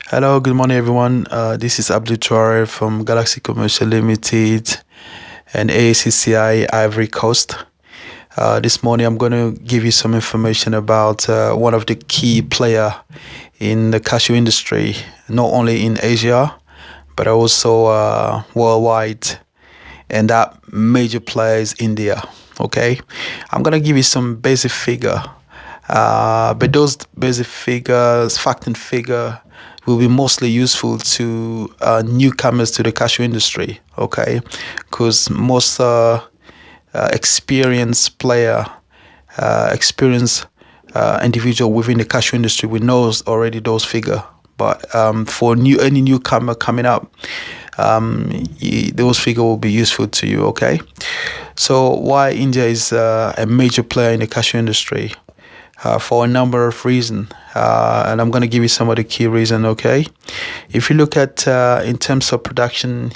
Hello, good morning, everyone. This is Abdul Touare from Galaxy Commercial Limited and AACCI Ivory Coast. This morning, I'm going to give you some information about one of the key player in the cashew industry, not only in Asia, but also worldwide. And that major player is India. Okay, I'm going to give you some basic figure. But those basic figures, fact and figure, will be mostly useful to newcomers to the cashew industry, okay? Because most experienced player, experienced individual within the cashew industry, we knows already those figure. But for any newcomer coming up, those figure will be useful to you, okay? So why India is a major player in the cashew industry? For a number of reasons, and I'm going to give you some of the key reasons. Okay, if you look at in terms of production,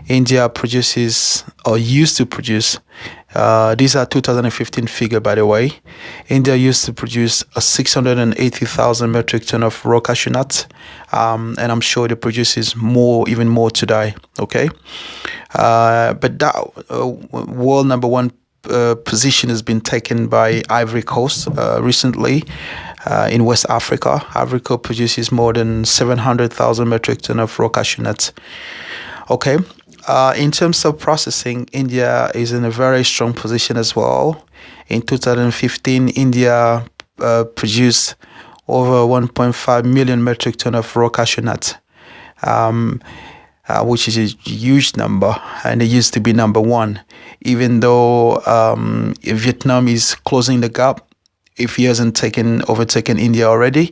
India produces or used to produce. These are 2015 figure, by the way. India used to produce 680,000 metric ton of raw cashew nuts, and I'm sure it produces more, even more today. Okay, but that world number one position has been taken by Ivory Coast recently in West Africa. Ivory Coast produces more than 700,000 metric ton of raw cashew nuts. Okay. In terms of processing, India is in a very strong position as well. In 2015, India produced over 1.5 million metric ton of raw cashew nuts. Which is a huge number, and it used to be number one, even though Vietnam is closing the gap if he hasn't overtaken India already.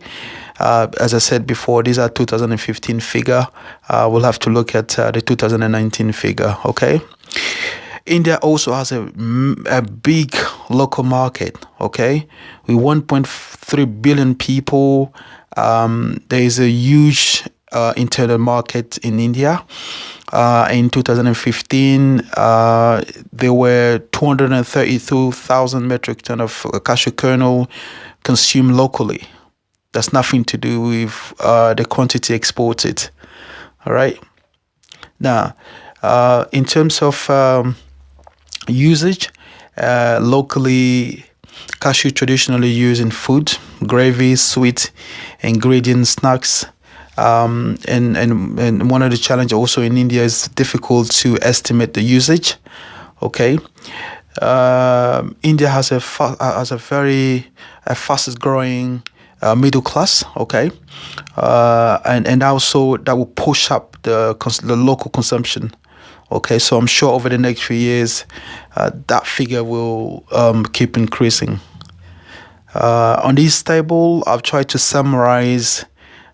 As I said before, these are 2015 figure. We'll have to look at the 2019 figure, okay? India also has a big local market, okay? With 1.3 billion people, there is a huge internal market in India. In 2015, there were 232,000 metric ton of cashew kernel consumed locally. That's nothing to do with the quantity exported. All right. Now, in terms of usage, locally, cashew traditionally used in food, gravy, sweet ingredient snacks. And one of the challenges also in India is difficult to estimate the usage. Okay, India has a very fastest growing middle class. Okay, and also that will push up the local consumption. Okay, so I'm sure over the next few years, that figure will keep increasing. On this table, I've tried to summarize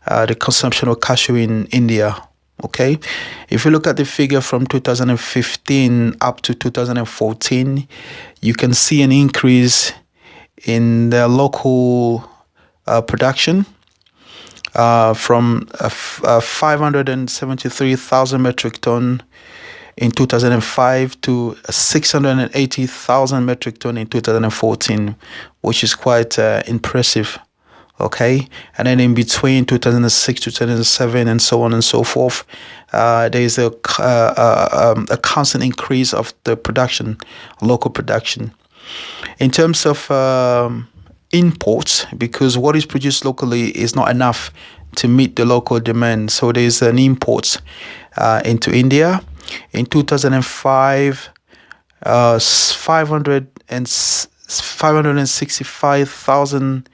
the consumption of cashew in India. Okay, if you look at the figure from 2015 up to 2014, you can see an increase in the local production from 573,000 metric ton in 2005 to 680,000 metric ton in 2014, which is quite impressive. Okay, and then in between 2006 to 2007 and so on and so forth, there is a constant increase of the production, local production. In terms of imports, because what is produced locally is not enough to meet the local demand, so there is an import into India. In 2005, 565,000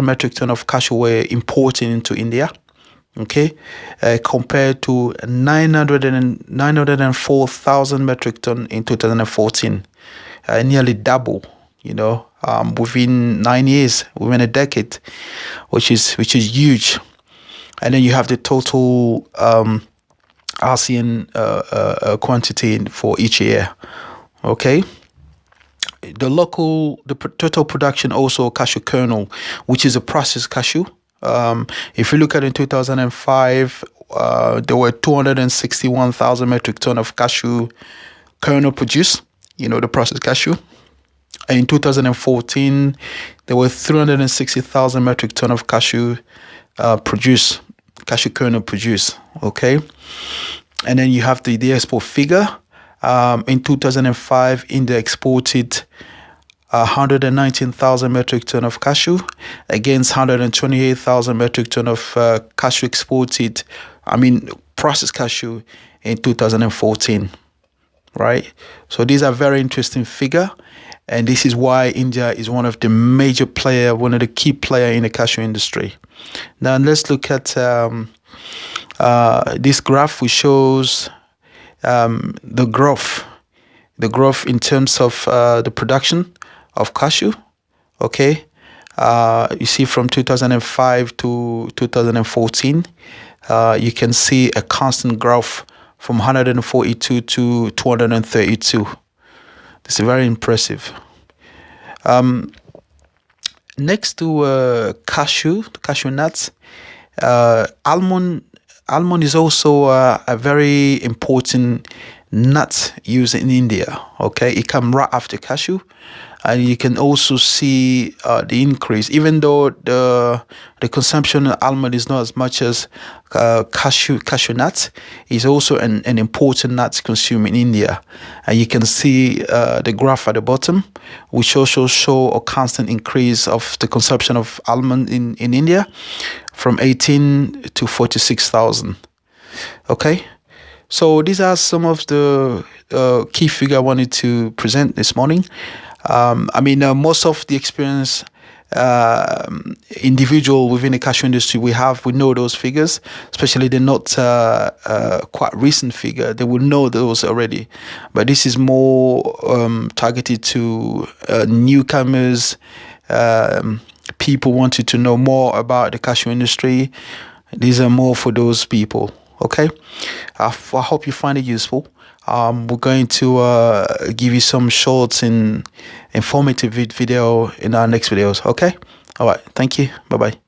metric ton of cashew were imported into India, okay, compared to 904,000 metric ton in 2014, nearly double, within 9 years, within a decade, which is huge. And then you have the total ASEAN quantity for each year, okay. The total production also cashew kernel, which is a processed cashew. If you look at in 2005, there were 261,000 metric ton of cashew kernel produced, the processed cashew. And in 2014, there were 360,000 metric ton of cashew produced, cashew kernel produced. Okay, and then you have the export figure. In 2005, India exported 119,000 metric ton of cashew against 128,000 metric ton of cashew exported. Processed cashew in 2014. Right. So these are very interesting figure, and this is why India is one of the major player, one of the key player in the cashew industry. Now let's look at this graph, which shows the growth in terms of the production of cashew. Okay, you see from 2005 to 2014, you can see a constant growth from 142 to 232. This is very impressive. Next to cashew nuts, almond is also a very important nut used in India. Okay, it comes right after cashew, and you can also see the increase. Even though the consumption of almond is not as much as cashew nuts, is also an important nut consumed in India. And you can see the graph at the bottom, which also show a constant increase of the consumption of almond in India from 18 to 46,000. Okay, so these are some of the key figures I wanted to present this morning. Most of the experience individual within the cashew industry we know those figures, especially the not quite recent figure. They will know those already, but this is more targeted to newcomers, people wanted to know more about the cashew industry. These are more for those people. Okay, I hope you find it useful. We're going to give you some short and informative video in our next videos. Okay, all right, thank you, bye bye.